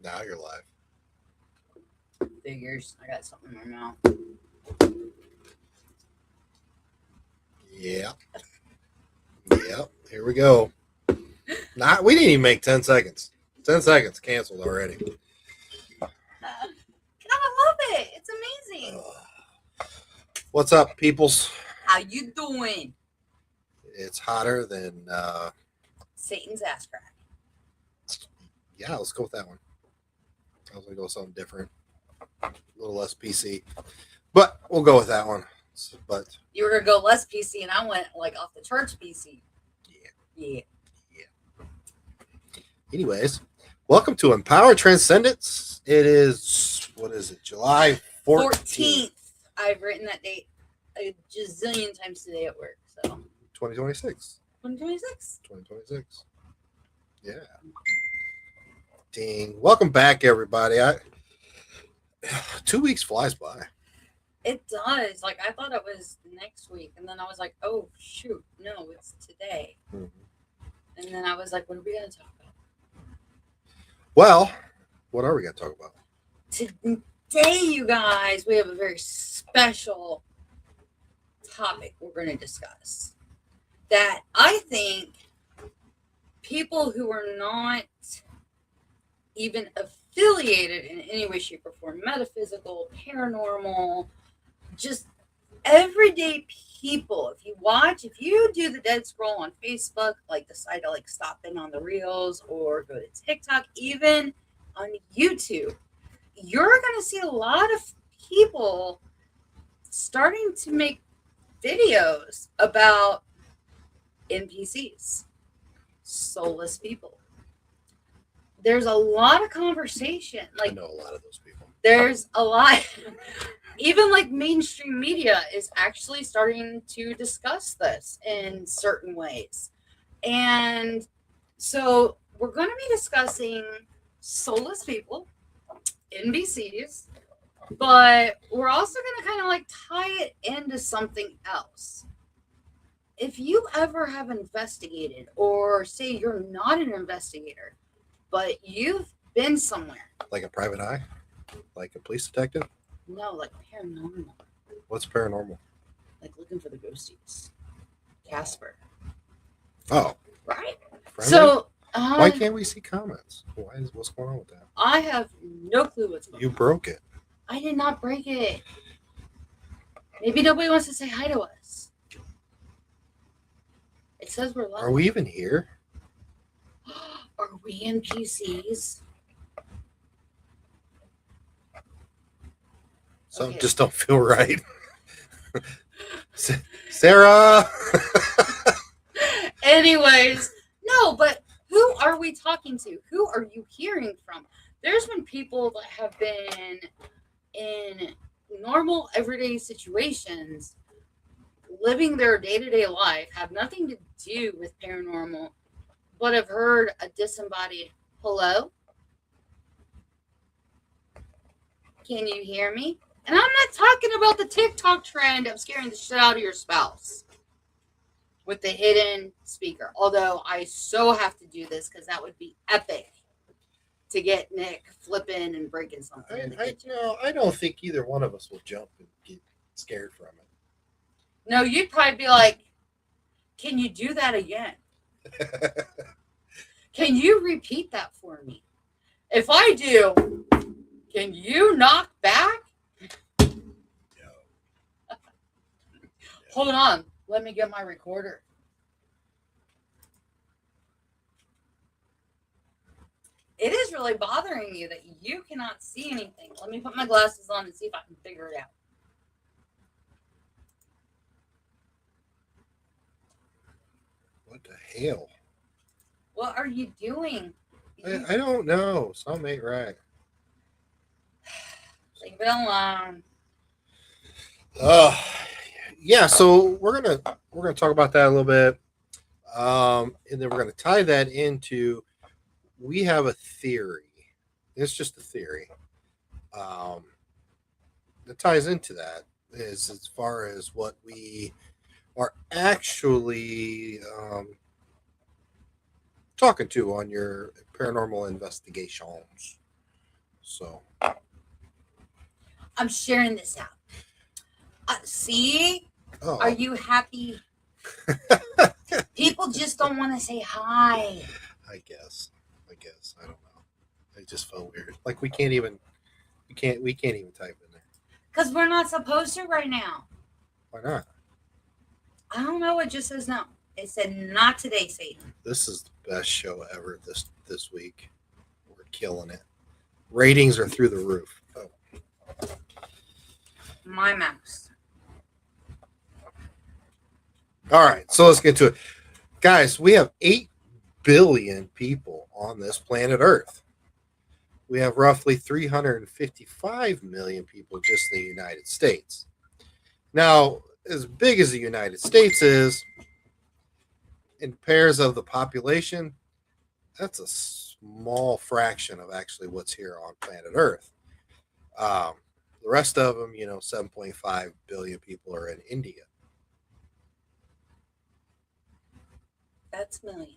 Now you're live. Figures. I got something in my mouth. Yeah. Yep. Here we go. We didn't even make 10 seconds. 10 seconds canceled already. I love it. It's amazing. What's up, peoples? How you doing? It's hotter than, Satan's ass crack. yeah, let's go with that one. I was going to go with something different. A little less PC. But we'll go with that one. But You were gonna go less PC, and I went like off the charts PC. Yeah. anyways, welcome to Empower Transcendence. It is, what is it, July 14th, I've written that date a gazillion times today at work. So 2026. 2026. 2026. Yeah. Ding. Welcome back, everybody. 2 weeks flies by. It does. Like I thought it was next week, and then I was like, "Oh shoot, no, it's today." Mm-hmm. And then I was like, "What are we gonna talk about?" Well, what are we going to talk about? Today, you guys, we have a very special topic we're going to discuss that I think people who are not even affiliated in any way, shape, or form, metaphysical, paranormal, just everyday people, if you do the dead scroll on Facebook, like decide to like stop in on the reels or go to TikTok, even on YouTube, you're going to see a lot of people starting to make videos about NPCs, soulless people. There's a lot of conversation. Like, I know a lot of those people. There's a lot. Even like mainstream media is actually starting to discuss this in certain ways. And so we're going to be discussing soulless people, NPCs, but we're also going to kind of like tie it into something else. If you ever have investigated, or say you're not an investigator, but you've been somewhere. Like a private eye? Like a police detective? No, like paranormal. What's paranormal? Like looking for the ghosties. Casper. Oh. Right? Friendly? So, why can't we see comments? What's going on with that? I have no clue what's going on. You broke it. I did not break it. Maybe nobody wants to say hi to us. It says we're live. Are we even here? Are we NPCs? Some just don't feel right. Sarah! Anyways, no, but who are we talking to? Who are you hearing from? There's been people that have been in normal, everyday situations, living their day-to-day life, have nothing to do with paranormal, but have heard a disembodied hello. Can you hear me? And I'm not talking about the TikTok trend of scaring the shit out of your spouse with the hidden speaker. Although I so have to do this because that would be epic to get Nick flipping and breaking something. I don't think either one of us will jump and get scared from it. No, you'd probably be like, can you do that again? Can you repeat that for me? If I do, can you knock back? No. Hold on. Let me get my recorder. It is really bothering you that you cannot see anything. Let me put my glasses on and see if I can figure it out. What the hell? What are you doing? I don't know. Something ain't right. Leave it alone. Yeah. So we're gonna talk about that a little bit, and then we're gonna tie that into. We have a theory. It's just a theory. That ties into that is as far as what we are actually talking to on your paranormal investigations. So I'm sharing this out. See? oh, Are you happy? People just don't want to say hi. I guess I don't know. It just felt weird. Like we can't even type in there. Because we're not supposed to right now. Why not? I don't know. It just says no. It said not today, Satan. This is the best show ever this week. We're killing it. Ratings are through the roof. Oh. My mouse. All right, so let's get to it. Guys, we have 8 billion people on this planet Earth. We have roughly 355 million people just in the United States. Now, as big as the United States is, in pairs of the population, that's a small fraction of actually what's here on planet Earth. The rest of them, 7.5 billion people are in India. That's million.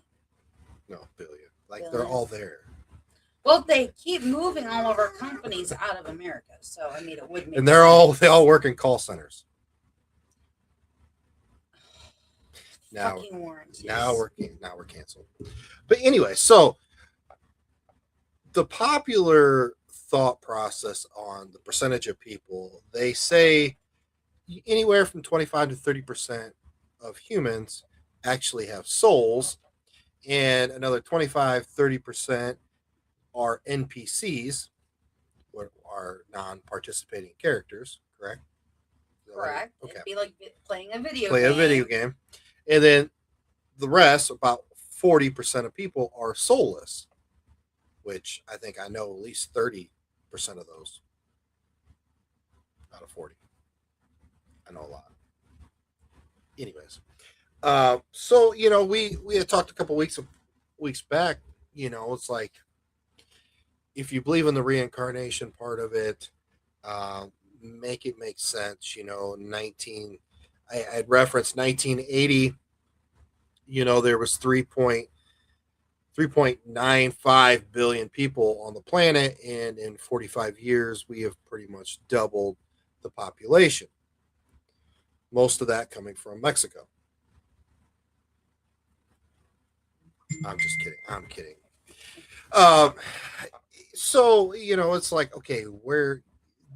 No, billion. Like Billion. they're all there. Well, they keep moving all of our companies out of America, so I mean, it would make. And they all work in call centers. Now, fucking warranties. now we're canceled. But anyway, so the popular thought process on the percentage of people, they say anywhere from 25 to 30% of humans actually have souls, and another 25-30% are NPCs, what are non-participating characters, correct? Correct. Okay. It'd be like playing a video Play game. a video game. And then the rest, about 40% of people, are soulless, which I think I know at least 30% of those out of 40. I know a lot. Anyways, so we had talked a couple weeks back. It's like if you believe in the reincarnation part of it, make it make sense. I'd referenced 1980. There was 3.95 billion people on the planet, and in 45 years, we have pretty much doubled the population. Most of that coming from Mexico. I'm just kidding. I'm kidding. So, it's like, okay,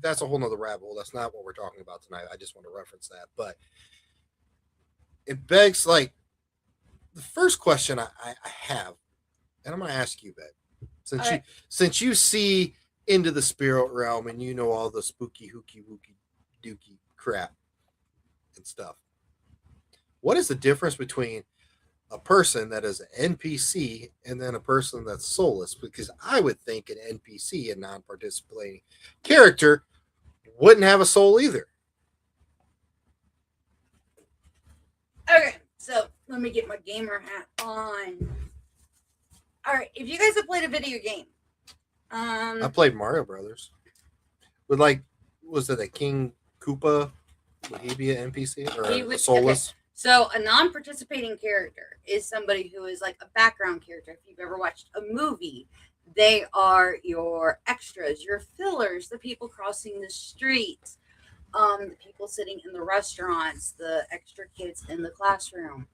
that's a whole nother rabbit hole. That's not what we're talking about tonight. I just want to reference that. But it begs, like, the first question I have, and I'm going to ask you, Ben, since you see into the spirit realm and you know all the spooky, hooky, wooky, dooky crap and stuff, what is the difference between a person that is an NPC and then a person that's soulless? Because I would think an NPC, a non-participating character, wouldn't have a soul either. Okay, so let me get my gamer hat on. All right, if you guys have played a video game, I played Mario Brothers with, like, was it a King Koopa? Would he be an NPC or a soulless? Okay. So a non-participating character is somebody who is like a background character. If you've ever watched a movie, they are your extras, your fillers, the people crossing the streets, the people sitting in the restaurants, the extra kids in the classroom,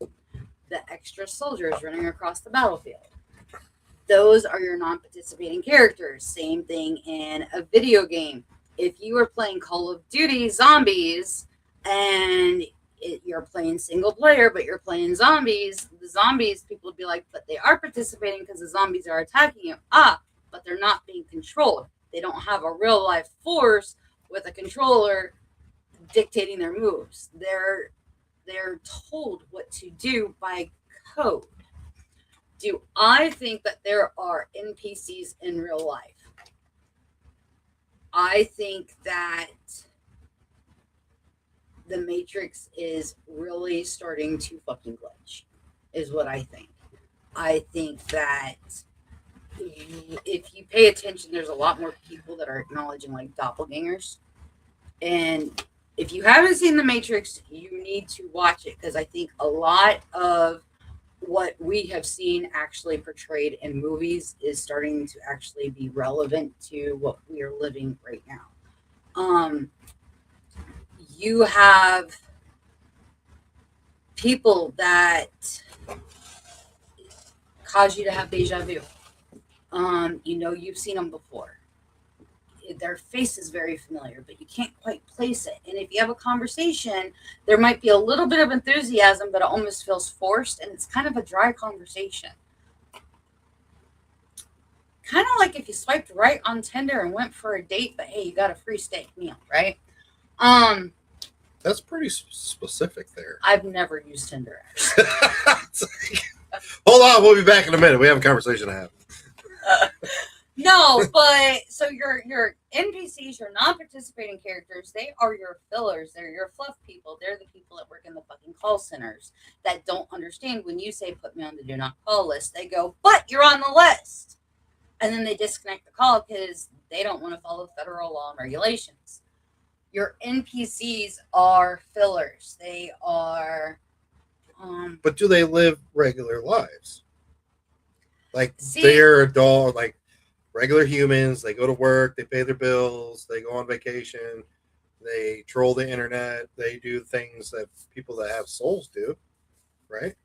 the extra soldiers running across the battlefield. Those are your non-participating characters. Same thing in a video game. If you are playing Call of Duty Zombies and you're playing single player, but you're playing zombies, the zombies, people would be like, but they are participating because the zombies are attacking you. But they're not being controlled. They don't have a real life force with a controller dictating their moves. They're told what to do by code. Do I think that there are NPCs in real life? I think that the Matrix is really starting to fucking glitch, is what I think. I think that if you pay attention, there's a lot more people that are acknowledging like doppelgangers. And if you haven't seen the Matrix, you need to watch it, because I think a lot of what we have seen actually portrayed in movies is starting to actually be relevant to what we are living right now. Um, you have people that cause you to have deja vu. You've seen them before. Their face is very familiar, but you can't quite place it. And if you have a conversation, there might be a little bit of enthusiasm, but it almost feels forced, and it's kind of a dry conversation. Kind of like if you swiped right on Tinder and went for a date, but hey, you got a free steak meal, right? Um, That's pretty specific there. I've never used Tinder actually. Hold on, we'll be back in a minute. We have a conversation to have. No, but so your NPCs, your non-participating characters, they are your fillers. They're your fluff people. They're the people that work in the fucking call centers that don't understand when you say put me on the do not call list. They go, but you're on the list, and then they disconnect the call because they don't want to follow federal law and regulations. Your NPCs are fillers. They are. But do they live regular lives? Like See, they're adult, like regular humans. They go to work, they pay their bills, they go on vacation, they troll the internet, they do things that people that have souls do, right?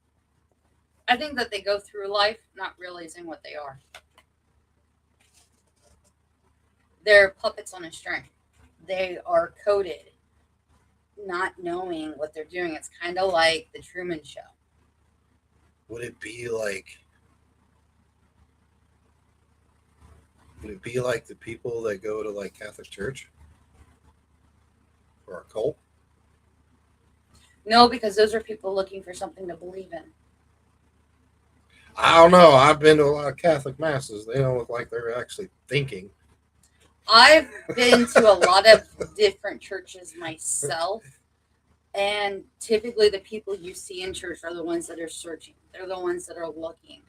I think that they go through life not realizing what they are. They're puppets on a string. They are coded, not knowing what they're doing. It's kind of like the Truman Show. Would it be like the people that go to like Catholic Church or a cult? No, because those are people looking for something to believe in. I don't know. I've been to a lot of Catholic masses. They don't look like they're actually thinking. I've been to a lot of different churches myself, and typically the people you see in church are the ones that are searching. They're the ones that are looking.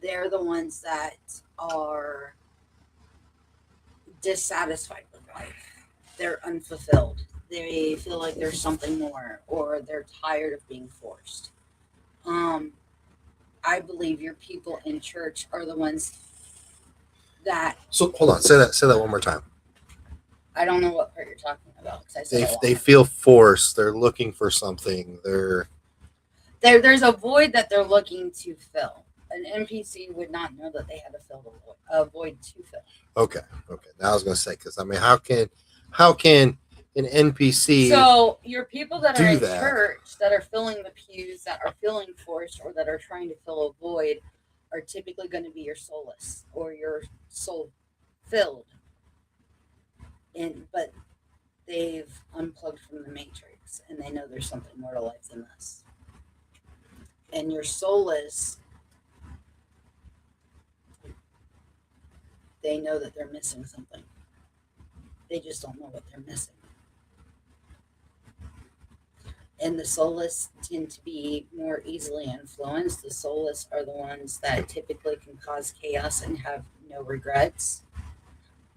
They're the ones that are dissatisfied with life. They're unfulfilled. They feel like there's something more, or they're tired of being forced. I believe your people in church are the ones that So hold on, say that one more time. I don't know what part you're talking about because I said They feel forced. They're looking for something. there's a void that they're looking to fill. An NPC would not know that they had to fill a void to fill. Okay. Now I was gonna say, because I mean, how can an NPC? So your people that are do in that? church that are filling the pews, that are feeling forced, or that are trying to fill a void, are typically going to be your soulless or your soul filled. But they've unplugged from the matrix and they know there's something more to life than this. And your soulless, they know that they're missing something. They just don't know what they're missing. And the soulless tend to be more easily influenced. The soulless are the ones that typically can cause chaos and have no regrets.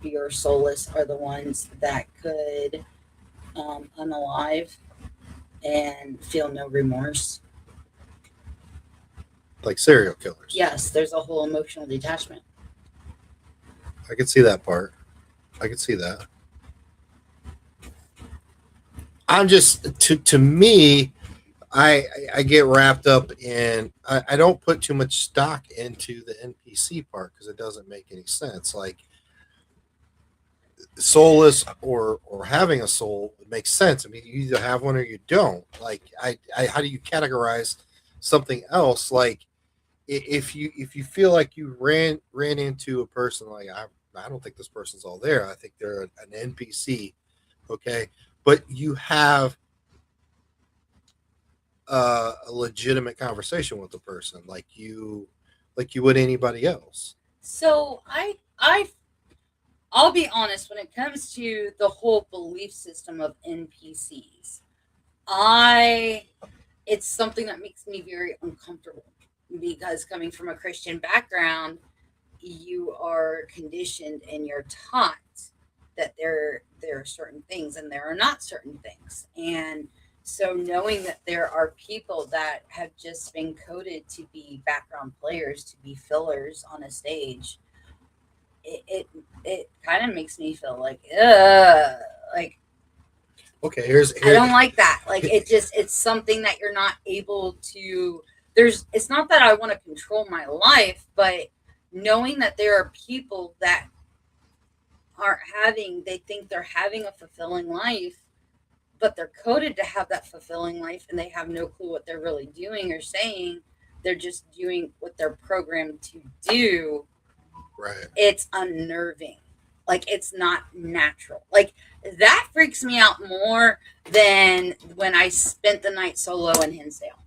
Your soulless are the ones that could unalive and feel no remorse. Like serial killers. Yes, there's a whole emotional detachment. I could see that part. I could see that. I'm just to me, I get wrapped up in. I don't put too much stock into the NPC part because it doesn't make any sense. Like soulless or having a soul, it makes sense. I mean, you either have one or you don't. Like I how do you categorize something else? Like if you feel like you ran into a person, like I don't think this person's all there. I think they're an NPC. Okay, but you have a legitimate conversation with the person, like you would anybody else. So I'll be honest, when it comes to the whole belief system of NPCs, it's something that makes me very uncomfortable because coming from a Christian background, you are conditioned and you're taught that there are certain things and there are not certain things. And So knowing that there are people that have just been coded to be background players, to be fillers on a stage, it kind of makes me feel like, like Okay, here's I here. don't like that. Like it's something that you're not able to. It's not that I want to control my life, but knowing that there are people that they think they're having a fulfilling life, but they're coded to have that fulfilling life and they have no clue what they're really doing or saying. They're just doing what they're programmed to do. Right. It's unnerving. Like it's not natural. Like that freaks me out more than when I spent the night solo in Hinsdale.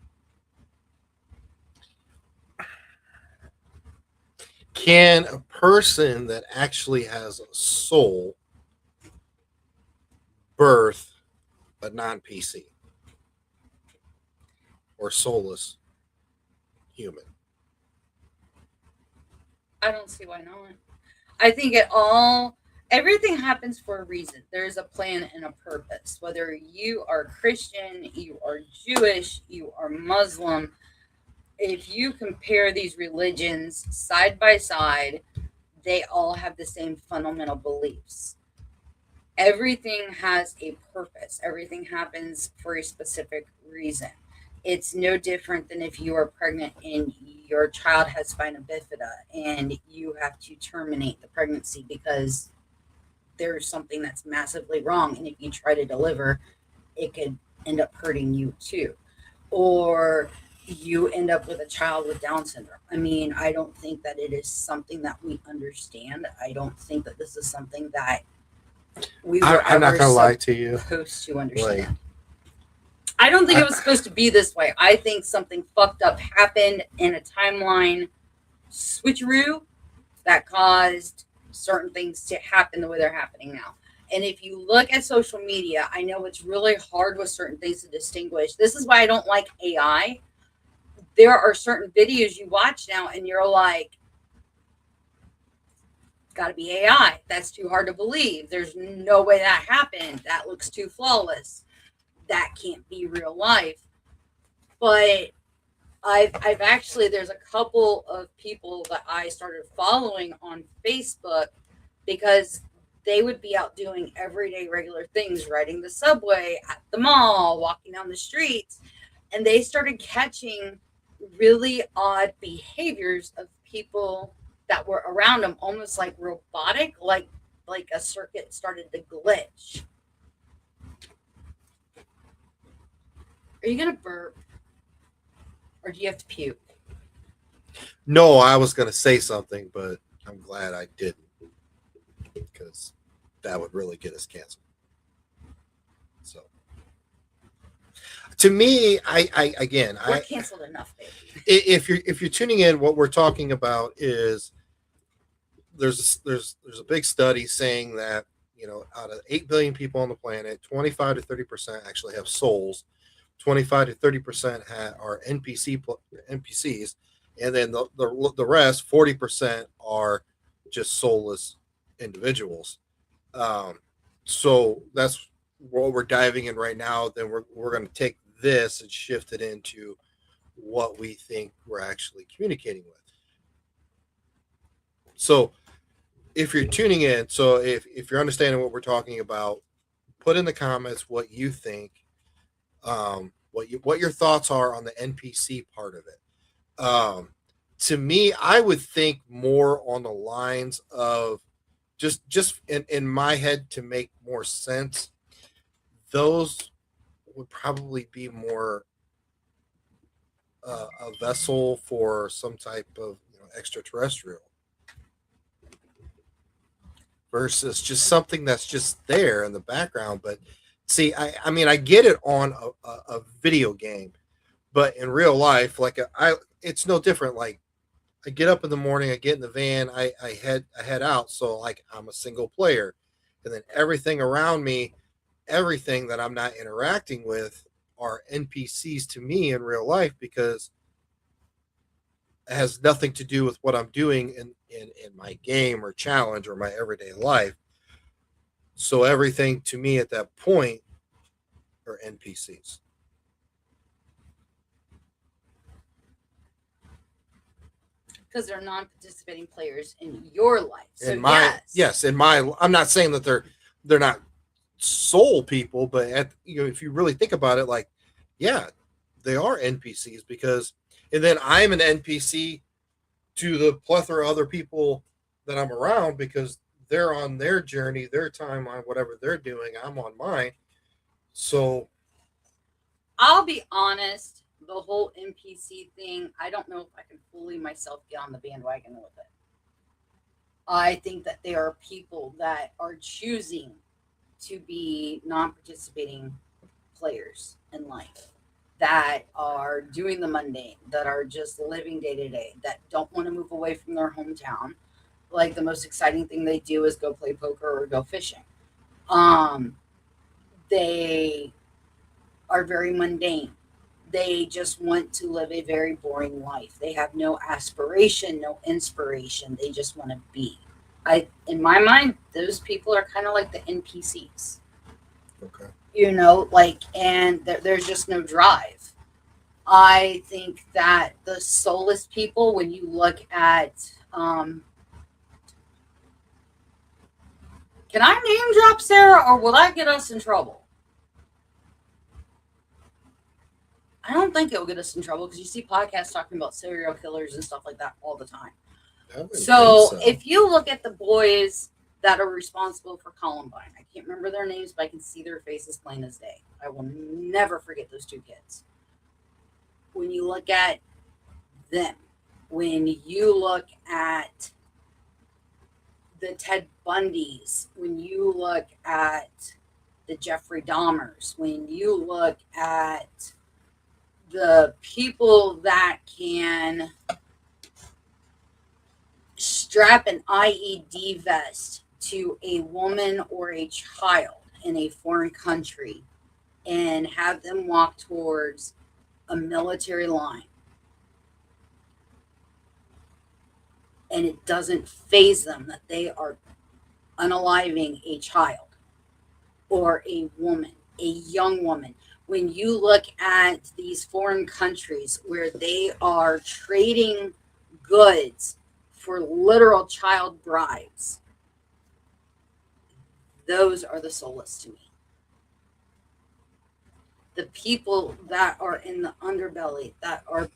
Can a person that actually has a soul birth a non-PC or soulless human? I don't see why not. I think everything happens for a reason. There's a plan and a purpose. Whether you are Christian, you are Jewish, you are Muslim, if you compare these religions side by side, they all have the same fundamental beliefs. Everything has a purpose, everything happens for a specific reason. It's no different than if you are pregnant and your child has spina bifida and you have to terminate the pregnancy because there's something that's massively wrong. And if you try to deliver, it could end up hurting you too. Or you end up with a child with Down syndrome. I mean, I don't think that it is something that we understand. I don't think that this is something that we were I'm not ever gonna lie to you. supposed to understand. Like, I don't think it was supposed to be this way. I think something fucked up happened in a timeline switcheroo that caused certain things to happen the way they're happening now. And if you look at social media, I know it's really hard with certain things to distinguish. This is why I don't like AI. There are certain videos you watch now and you're like, gotta be AI. That's too hard to believe. There's no way that happened. That looks too flawless. That can't be real life. But I've actually, there's a couple of people that I started following on Facebook because they would be out doing everyday regular things, riding the subway, at the mall, walking down the streets, and they started catching really odd behaviors of people that were around them, almost like robotic, like a circuit started to glitch. Are you gonna burp? Or do you have to puke? no, I was gonna say something, but I'm glad I didn't because that would really get us canceled. So, to me, We're canceled enough, baby. if you're tuning in, what we're talking about is there's a big study saying that out of 8 billion people on the planet, 25 to 30% actually have souls. 25 to 30% are NPCs, and then the rest 40% are just soulless individuals. So that's what we're diving in right now. Then we're going to take this and shift it into what we think we're actually communicating with. So if you're tuning in, so if you're understanding what we're talking about, put in the comments what you think, what your thoughts are on the NPC part of it. To me, I would think more on the lines of just in my head to make more sense. Those would probably be more a vessel for some type of extraterrestrial versus just something that's just there in the background. But see, I mean, I get it on a video game, but in real life, like it's no different. Like I get up in the morning, I get in the van, I head out. So like I'm a single player, and then everything around me, everything that I'm not interacting with, are NPCs to me in real life because it has nothing to do with what I'm doing in my game or challenge or my everyday life. So everything to me at that point are NPCs. because they're non-participating players in your life. So I'm not saying that they're not soul people, but if you really think about it, like, yeah, they are NPCs because, and then I'm an NPC to the plethora of other people that I'm around because they're on their journey, their timeline, whatever they're doing, I'm on mine. So I'll be honest, the whole NPC thing, I don't know if I can fully myself get on the bandwagon with it. I think that there are people that are choosing to be non-participating players in life, that are doing the mundane, that are just living day to day, that don't want to move away from their hometown. Like the most exciting thing they do is go play poker or go fishing. They are very mundane. They just want to live a very boring life. They have no aspiration, no inspiration. They just want to be. In my mind, those people are kind of like the NPCs. okay. And there's just no drive. I think that the soulless people, when you look at, can I name drop Sarah, or will that get us in trouble? I don't think it will get us in trouble because you see podcasts talking about serial killers and stuff like that all the time. So if you look at the boys that are responsible for Columbine, I can't remember their names, but I can see their faces plain as day. I will never forget those two kids. When you look at them, when you look at the Ted Bundys, when you look at the Jeffrey Dahmers, when you look at the people that can strap an IED vest to a woman or a child in a foreign country and have them walk towards a military line, and it doesn't faze them that they are unaliving a child or a woman, a young woman. When you look at these foreign countries where they are trading goods for literal child brides, those are the soulless to me. The people that are in the underbelly, that are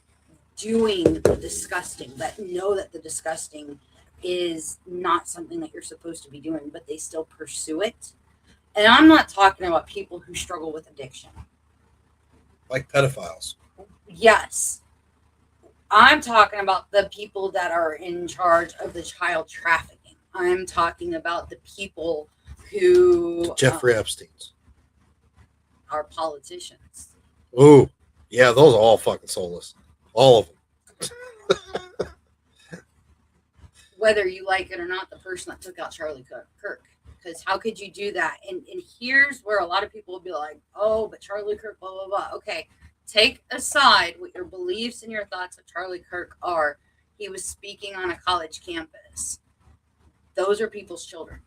doing the disgusting, that know that the disgusting is not something that you're supposed to be doing, but they still pursue it. And I'm not talking about people who struggle with addiction. Like pedophiles. Yes. I'm talking about the people that are in charge of the child trafficking. I'm talking about the people who Jeffrey Epstein's are politicians. Oh, yeah, those are all fucking soulless. All of them. Whether you like it or not, the person that took out Charlie Kirk. Because how could you do that? And here's where a lot of people will be like, oh, but Charlie Kirk, blah, blah, blah. Okay, take aside what your beliefs and your thoughts of Charlie Kirk are. He was speaking on a college campus. Those are people's children.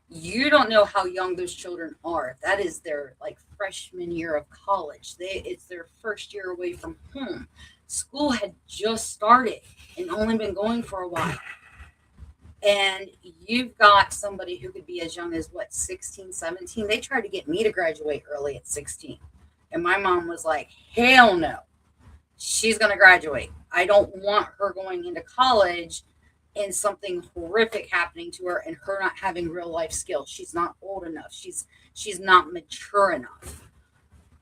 You don't know how young those children are. If that is their freshman year of college, it's their first year away from home. School had just started and only been going for a while. And you've got somebody who could be as young as 16, 17. They tried to get me to graduate early at 16. And my mom was like, hell no. She's going to graduate. I don't want her going into college and something horrific happening to her and her not having real life skills. She's not old enough. She's not mature enough.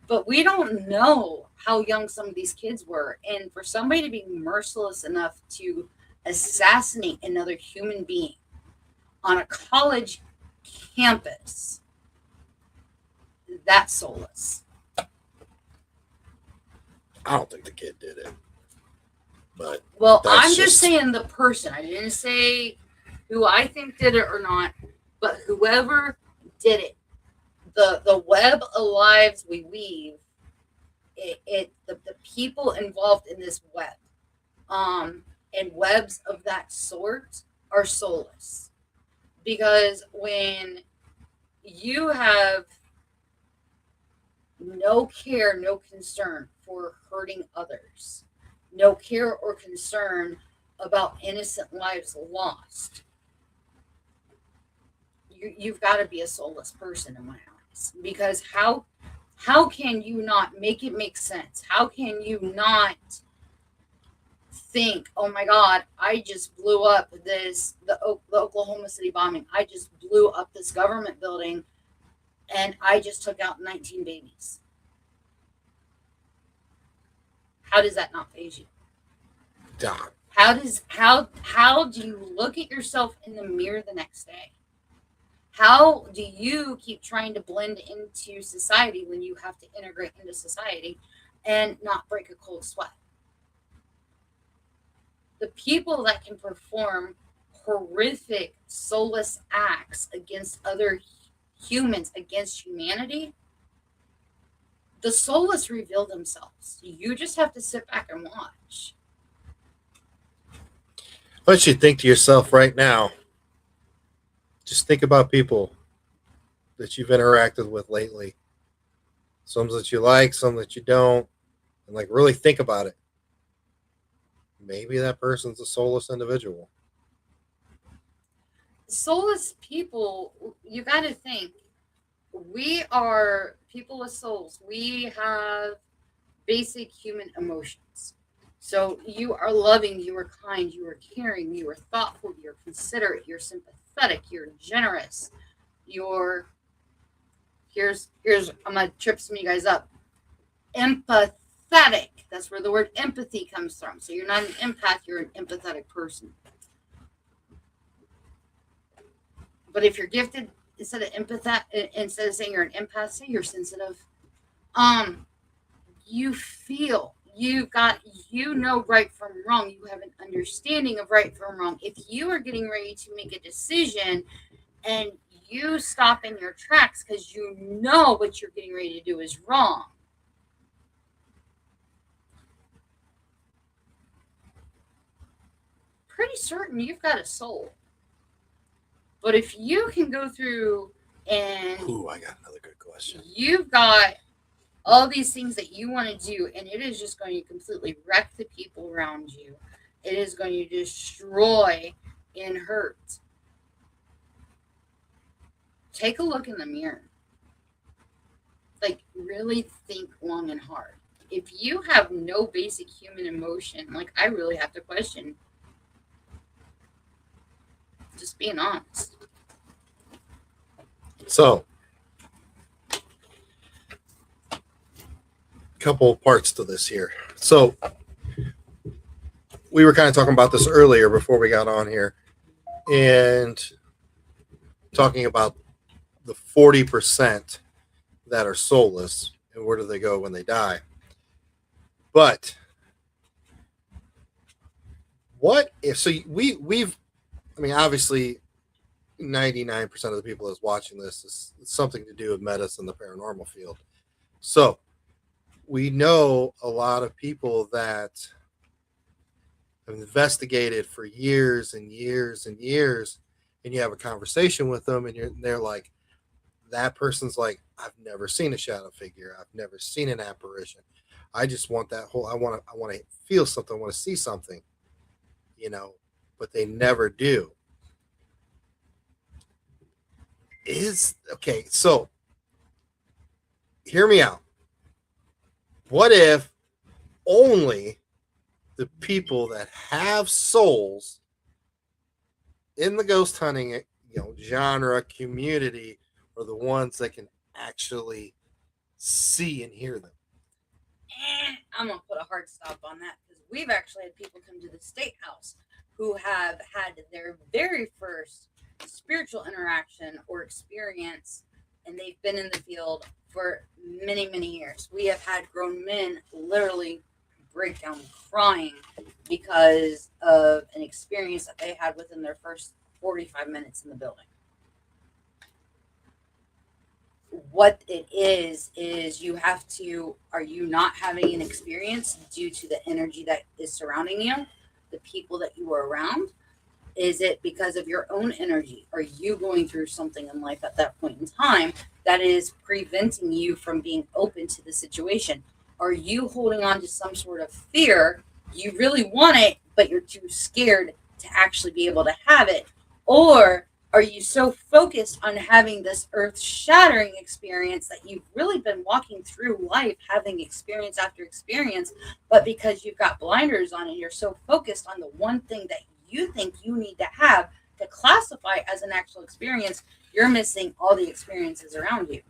But we don't know how young some of these kids were. And for somebody to be merciless enough to assassinate another human being on a college campus, that's soulless. I don't think the kid did it. But I'm just saying the person. I didn't say who I think did it or not, but whoever did it. The web of lives we weave, the people involved in this web, and webs of that sort are soulless. Because when you have no care, no concern for hurting others, no care or concern about innocent lives lost, you've got to be a soulless person in my eyes. Because how can you not make it make sense? How can you not think, oh my God, I just blew up the Oklahoma City bombing. I just blew up this government building, and I just took out 19 babies. How does that not faze you? Done. How do you look at yourself in the mirror the next day? How do you keep trying to blend into society when you have to integrate into society and not break a cold sweat? The people that can perform horrific, soulless acts against other humans, against humanity, the soulless reveal themselves. You just have to sit back and watch. I want you to think to yourself right now. Just think about people that you've interacted with lately. Some that you like, some that you don't. And like really think about it. Maybe that person's a soulless individual. Soulless people, you got to think, we are people with souls. We have basic human emotions. So you are loving, you are kind, you are caring, you are thoughtful, you're considerate, you're sympathetic, you're generous, you're here's I'm gonna trip some of you guys up. Empathetic. That's where the word empathy comes from. So you're not an empath, you're an empathetic person. But if you're gifted, instead of saying you're an empath, say you're sensitive. You feel, you know right from wrong. You have an understanding of right from wrong. If you are getting ready to make a decision and you stop in your tracks because you know what you're getting ready to do is wrong, pretty certain you've got a soul. But if you can go through and I got another good question. You've got all these things that you want to do, and it is just going to completely wreck the people around you. It is going to destroy and hurt. Take a look in the mirror. Like, really think long and hard. If you have no basic human emotion, like, I really have to question. Just being honest. So, couple parts to this here. So, we were kind of talking about this earlier before we got on here, and talking about the 40% that are soulless and where do they go when they die. But what if, so we've, I mean, obviously 99% of the people that's watching this is something to do with medicine, the paranormal field. So we know a lot of people that have investigated for years and years and years, and you have a conversation with them, and they're like, that person's like, I've never seen a shadow figure, I've never seen an apparition. I just want that whole, I want to feel something, I want to see something, you know, but they never do. Okay, so hear me out. What if only the people that have souls in the ghost hunting, genre community are the ones that can actually see and hear them? I'm gonna put a hard stop on that, because we've actually had people come to the state house who have had their very first spiritual interaction or experience, and they've been in the field for many, many years. We have had grown men literally break down crying because of an experience that they had within their first 45 minutes in the building. What it is are you not having an experience due to the energy that is surrounding you, the people that you are around? Is it because of your own energy? Are you going through something in life at that point in time that is preventing you from being open to the situation? Are you holding on to some sort of fear you really want it, but you're too scared to actually be able to have it? Or are you so focused on having this earth shattering experience that you've really been walking through life having experience after experience, but because you've got blinders on and you're so focused on the one thing that you think you need to have to classify as an actual experience, you're missing all the experiences around you.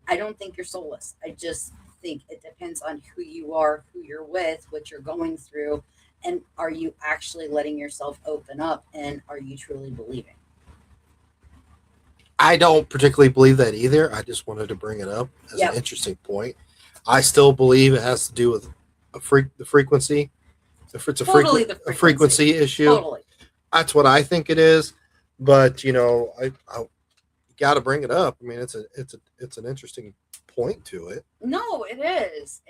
I don't think you're soulless. I just think it depends on who you are, who you're with, what you're going through, and are you actually letting yourself open up, and are you truly believing? I don't particularly believe that either. I just wanted to bring it up as an Yep. interesting point. I still believe it has to do with the frequency. If it's Totally the a frequency. frequency issue, Totally. that's what I think it is. But I got to bring it up. I mean, it's an interesting point to it. No, it is.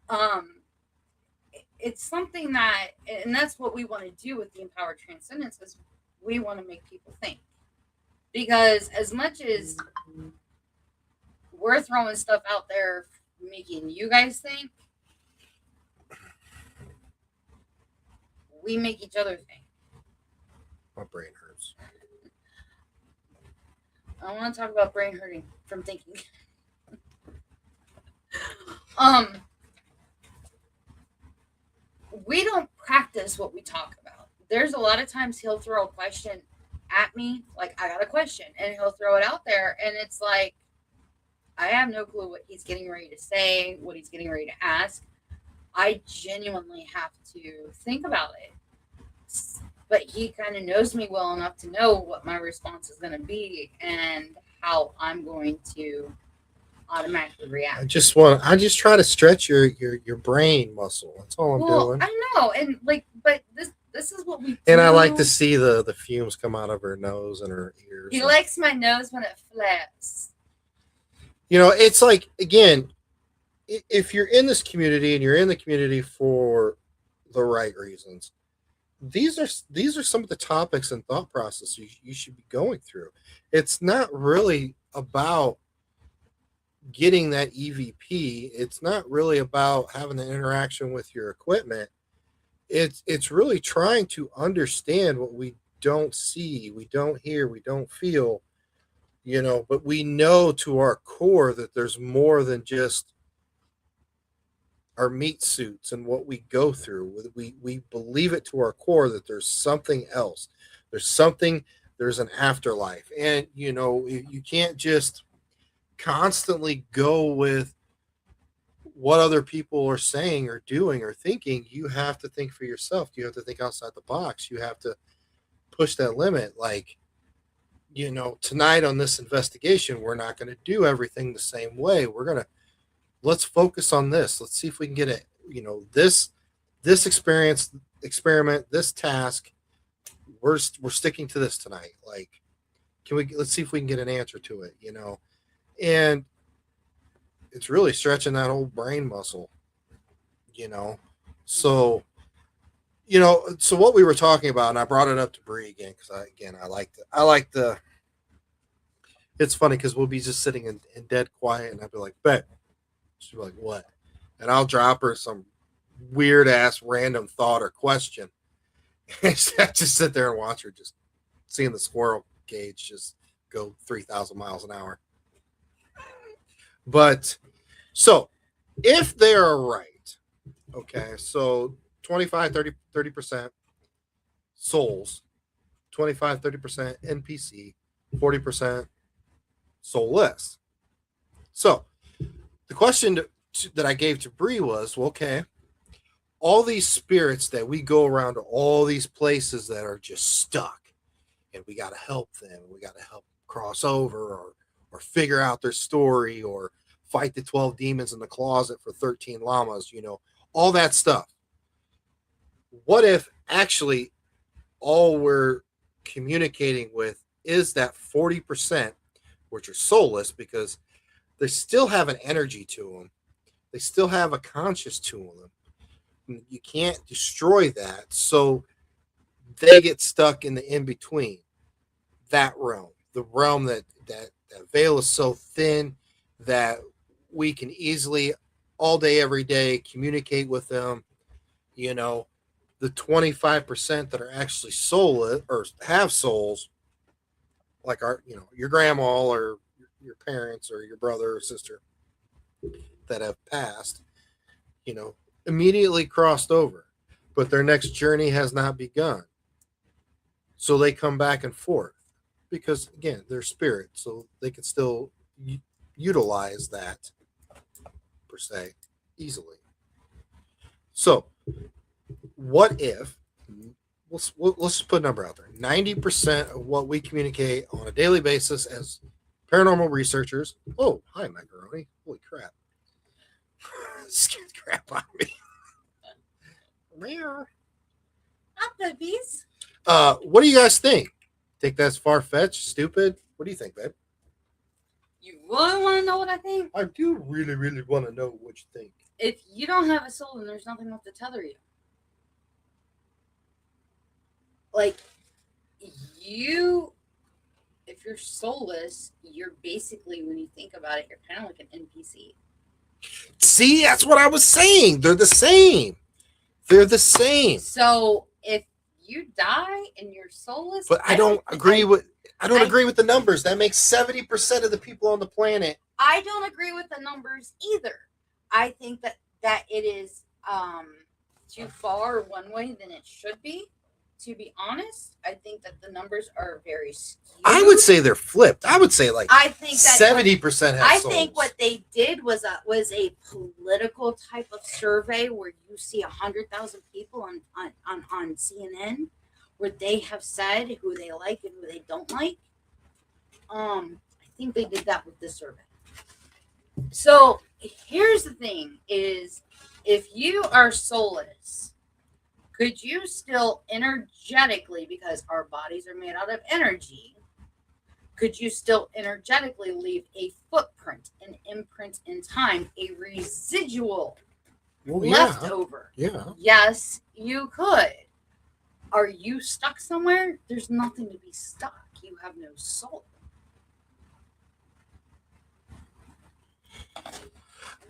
Um it's something that, and that's what we want to do with the empowered transcendence, is we want to make people think. Because as much as we're throwing stuff out there making you guys think, we make each other think. My brain hurts. I want to talk about brain hurting from thinking. um, we don't practice what we talk about. There's a lot of times he'll throw a question at me, like I got a question, and he'll throw it out there, and it's like I have no clue what he's getting ready to say, what he's getting ready to ask. I genuinely have to think about it. But he kind of knows me well enough to know what my response is going to be and how I'm going to automatically react. I just try to stretch your brain muscle. That's all I'm doing. I know, and like, but this is what we do. And I like to see the fumes come out of her nose and her ears. He likes my nose when it flaps. It's like, again, if you're in this community and you're in the community for the right reasons, these are some of the topics and thought process you should be going through. It's not really about getting that EVP. It's not really about having an interaction with your equipment. It's really trying to understand what we don't see, we don't hear, we don't feel, but we know to our core that there's more than just our meat suits and what we go through. We believe it to our core that there's something else. There's an afterlife. And you can't just constantly go with what other people are saying or doing or thinking. You have to think for yourself. You have to think outside the box. You have to push that limit. Like, tonight on this investigation, we're not going to do everything the same way. Let's focus on this. Let's see if we can get it. This experiment, this task, we're sticking to this tonight. Like, let's see if we can get an answer to it, and it's really stretching that old brain muscle, so, so what we were talking about, and I brought it up to Brie again, because I like the, it's funny because we'll be just sitting in dead quiet, and I'd be like, bet. She'd be like, what? And I'll drop her some weird ass random thought or question. And I just sit there and watch her, just seeing the squirrel cage just go 3,000 miles an hour. But so if they are right, okay, so 25, 30% souls, 25, 30% NPC, 40% soulless. So the question that I gave to Brie was, well, okay, all these spirits that we go around to all these places that are just stuck, and we got to help them, we got to help cross over or figure out their story or fight the 12 demons in the closet for 13 llamas, all that stuff. What if actually all we're communicating with is that 40%, which are soulless, because they still have an energy to them. They still have a conscious to them. You can't destroy that. So they get stuck in the in-between, that realm, the realm that veil is so thin that we can easily, all day, every day, communicate with them. You know, the 25% that are actually soulless or have souls, like your grandma or your parents or your brother or sister that have passed, you know, immediately crossed over, but their next journey has not begun. So they come back and forth because, again, they're spirit, so they can still utilize that per se easily. So, what if let's just put a number out there? 90% of what we communicate on a daily basis as paranormal researchers. Oh, hi, macaroni! Holy crap! Scared the crap out of me. Rare. Not puppies. What do you guys think? Think that's far fetched, stupid? What do you think, babe? You really want to know what I think? I do really, really want to know what you think. If you don't have a soul, then there's nothing left to tether you. Like, if you're soulless, you're basically, when you think about it, you're kind of like an NPC. See, that's what I was saying. They're the same. They're the same. So if you die and you're soulless, but I don't agree with the numbers. That makes 70% of the people on the planet. I don't agree with the numbers either. I think that it is too far one way than it should be. To be honest, I think that the numbers are very skewed. I would say they're flipped. I would say I think that 70% have I souls. think what they did was a political type of survey where you see 100,000 people on CNN where they have said who they like and who they don't like. I think they did that with this survey. So here's the thing: is if you are soulless, could you still energetically, because our bodies are made out of energy, could you still energetically leave a footprint, an imprint in time, a residual leftover? Yeah. Yes, you could. Are you stuck somewhere? There's nothing to be stuck. You have no soul.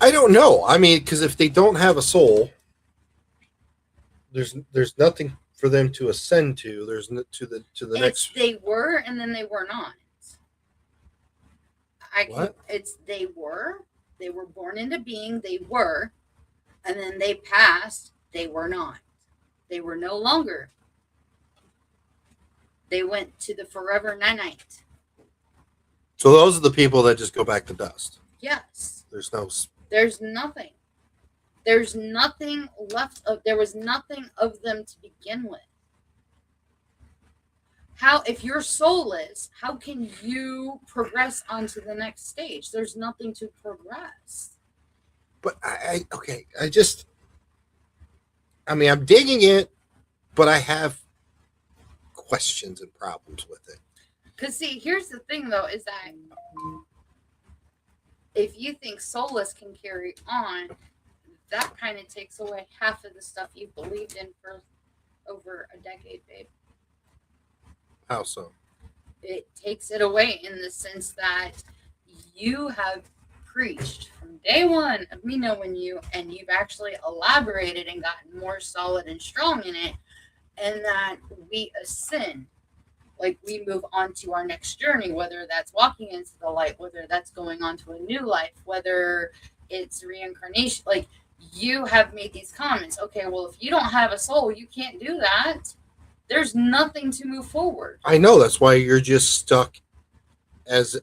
I don't know. I mean, because if they don't have a soul, there's nothing for them to ascend to. There's to the next. They were, and then they were not. They were born into being. They were, and then they passed. They were not. They were no longer. They went to the forever night. So those are the people that just go back to dust. Yes. There's nothing. There's nothing left of. There was nothing of them to begin with. How, if you're soulless, how can you progress onto the next stage? There's nothing to progress. But I'm digging it, but I have questions and problems with it. Because see, here's the thing though, is that if you think soulless can carry on, that kind of takes away half of the stuff you've believed in for over a decade, babe. How so? It takes it away in the sense that you have preached from day one of me knowing you, and you've actually elaborated and gotten more solid and strong in it, and that we ascend. Like, we move on to our next journey, whether that's walking into the light, whether that's going on to a new life, whether it's reincarnation. Like, you have made these comments. Okay, well, if you don't have a soul, you can't do that. There's nothing to move forward. I know. That's why you're just stuck as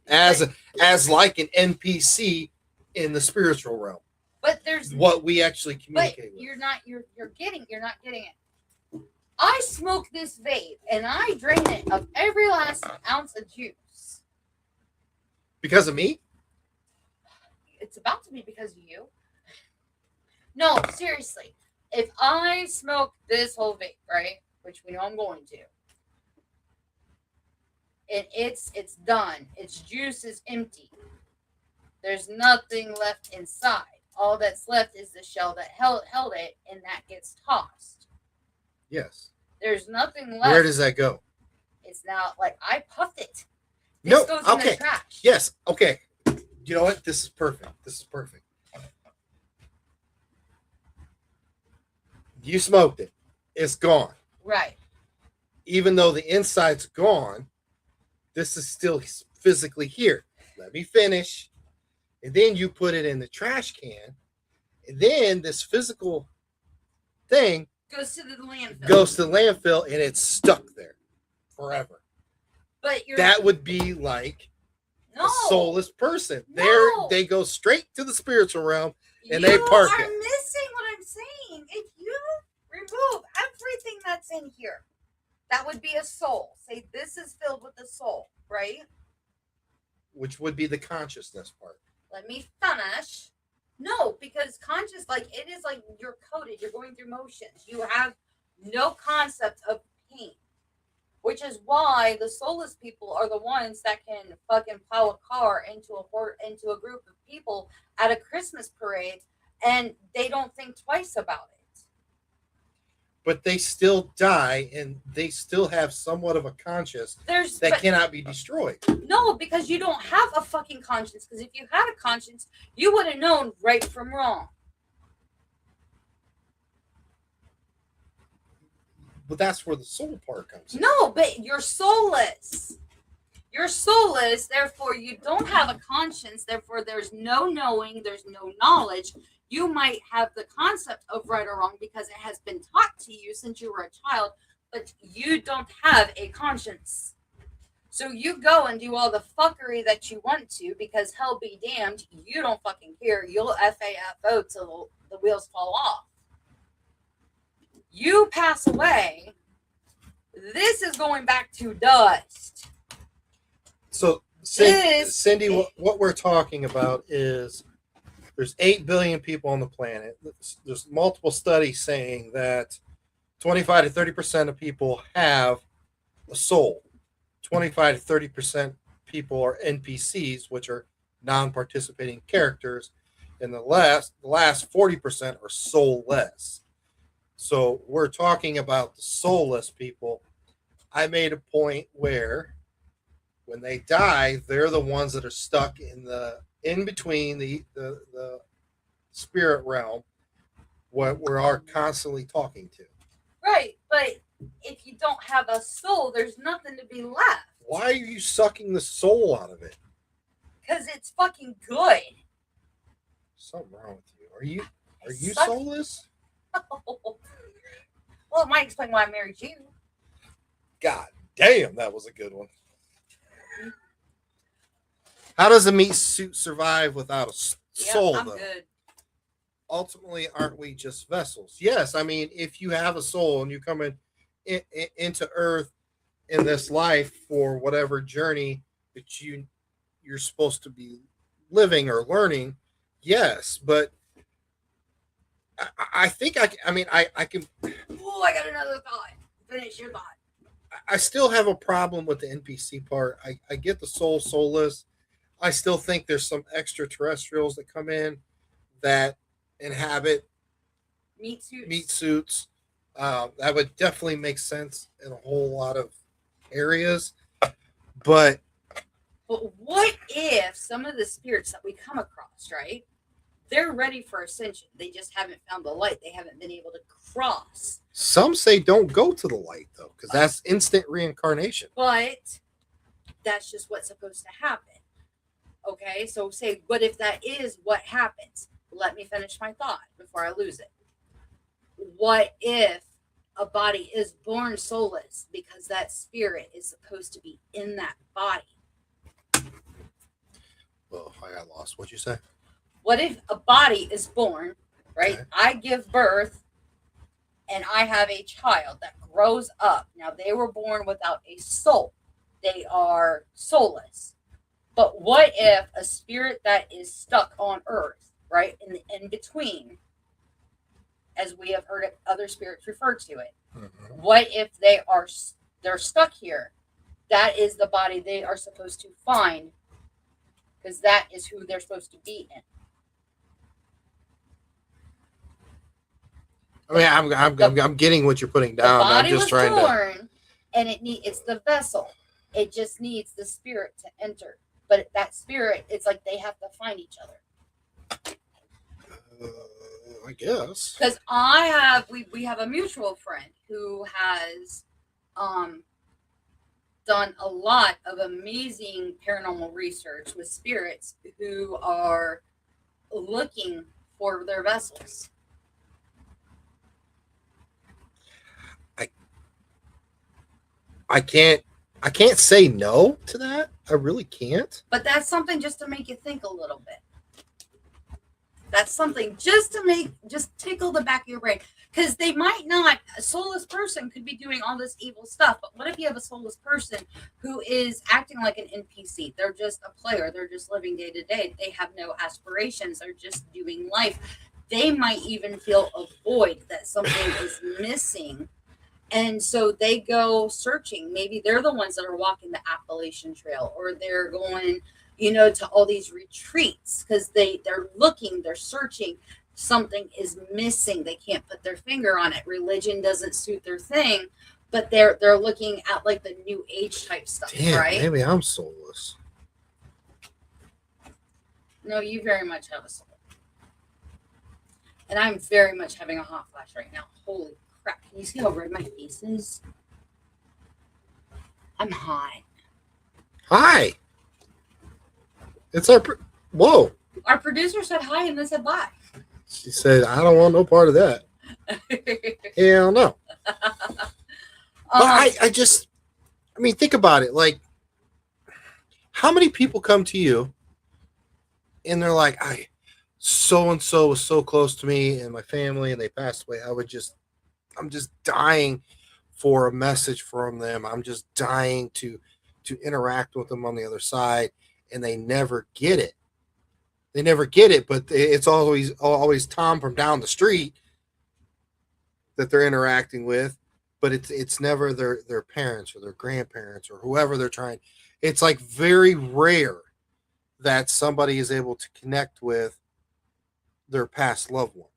like an NPC in the spiritual realm. But there's what we actually communicate with. You're not getting it. I smoke this vape and I drain it of every last ounce of juice. Because of me? It's about to be because of you. No, seriously. If I smoke this whole vape, right, which we know I'm going to, and it's done. Its juice is empty. There's nothing left inside. All that's left is the shell that held it, and that gets tossed. Yes. There's nothing left. Where does that go? It's now like I puffed it. This goes in the trash. Yes. Okay. You know what? This is perfect. You smoked it. It's gone. Right. Even though the inside's gone, this is still physically here. Let me finish. And then you put it in the trash can. And then this physical thing Goes to the landfill. goes to the landfill and it's stuck there forever. But that would be like no. a soulless person. No. They go straight to the spiritual realm and you they park are it. missing what I'm saying. If you remove everything that's in here, that would be a soul. Say this is filled with the soul, right? Which would be the consciousness part. Let me finish. No, because conscious, like it is like you're coded, you're going through motions. You have no concept of pain. Which is why the soulless people are the ones that can fucking plow a car into a group of people at a Christmas parade, and they don't think twice about it. But they still die, and they still have somewhat of a conscience that cannot be destroyed. No, because you don't have a fucking conscience. Because if you had a conscience, you would have known right from wrong. But that's where the soul part comes in. No, but you're soulless. You're soulless, therefore you don't have a conscience, therefore there's no knowing, there's no knowledge. You might have the concept of right or wrong because it has been taught to you since you were a child, but you don't have a conscience. So you go and do all the fuckery that you want to because hell be damned, you don't fucking care. You'll FAFO till the wheels fall off. You pass away, this is going back to dust. So, Cindy, what we're talking about is there's 8 billion people on the planet. There's multiple studies saying that 25 to 30% of people have a soul. 25 to 30% people are NPCs, which are non-participating characters, and the last 40% are soulless. So we're talking about the soulless people. I made a point where when they die, they're the ones that are stuck in between the spirit realm what we are constantly talking to. Right, but if you don't have a soul, there's nothing to be left. Why are you sucking the soul out of it? Because it's fucking good. Something wrong with you. Are you soulless? Well, it might explain why I married you. God damn, that was a good one. How does a meat suit survive without a soul, I'm though? good. Ultimately, aren't we just vessels? Yes, I mean, if you have a soul and you come into Earth in this life for whatever journey that you're supposed to be living or learning, yes, but I think I can. Oh, I got another thought. Finish your thought. I still have a problem with the NPC part. I get the soulless. I still think there's some extraterrestrials that come in that inhabit meat suits. That would definitely make sense in a whole lot of areas. But what if some of the spirits that we come across, right? They're ready for ascension. They just haven't found the light. They haven't been able to cross. Some say don't go to the light, though, because that's instant reincarnation. But that's just what's supposed to happen. Okay, so say, what if that is what happens? Let me finish my thought before I lose it. What if a body is born soulless because that spirit is supposed to be in that body? Well, I got lost. What'd you say? What if a body is born, right? Okay. I give birth and I have a child that grows up. Now, they were born without a soul. They are soulless. But what if a spirit that is stuck on Earth, right, in between, as we have heard other spirits refer to it, what if they're stuck here? That is the body they are supposed to find, because that is who they're supposed to be in. I mean, I'm getting what you're putting down. The body I'm just was born, and it's the vessel. It just needs the spirit to enter. But that spirit, it's like they have to find each other. I guess. Because we have a mutual friend who has done a lot of amazing paranormal research with spirits who are looking for their vessels. I can't say no to that. I really can't. But that's something just to make you think a little bit. That's something just to just tickle the back of your brain. Because they might not, a soulless person could be doing all this evil stuff. But what if you have a soulless person who is acting like an NPC? They're just a player. They're just living day to day. They have no aspirations. They're just doing life. They might even feel a void that something is missing. And so they go searching. Maybe they're the ones that are walking the Appalachian Trail, or they're going, to all these retreats because they're looking, they're searching. Something is missing. They can't put their finger on it. Religion doesn't suit their thing, but they're looking at like the new age type stuff. Damn, right? Maybe I'm soulless. No, you very much have a soul. And I'm very much having a hot flash right now. Holy crap. Can you see how red my face is? I'm hot. Hi. It's our... Whoa. Our producer said hi and then said bye. She said, I don't want no part of that. Hell no. But I mean, think about it. Like, how many people come to you and they're like, so-and-so was so close to me and my family and they passed away. I'm just dying for a message from them. I'm just dying to interact with them on the other side, and they never get it. They never get it, but it's always Tom from down the street that they're interacting with, but it's never their parents or their grandparents or whoever they're trying. It's like very rare that somebody is able to connect with their past loved one.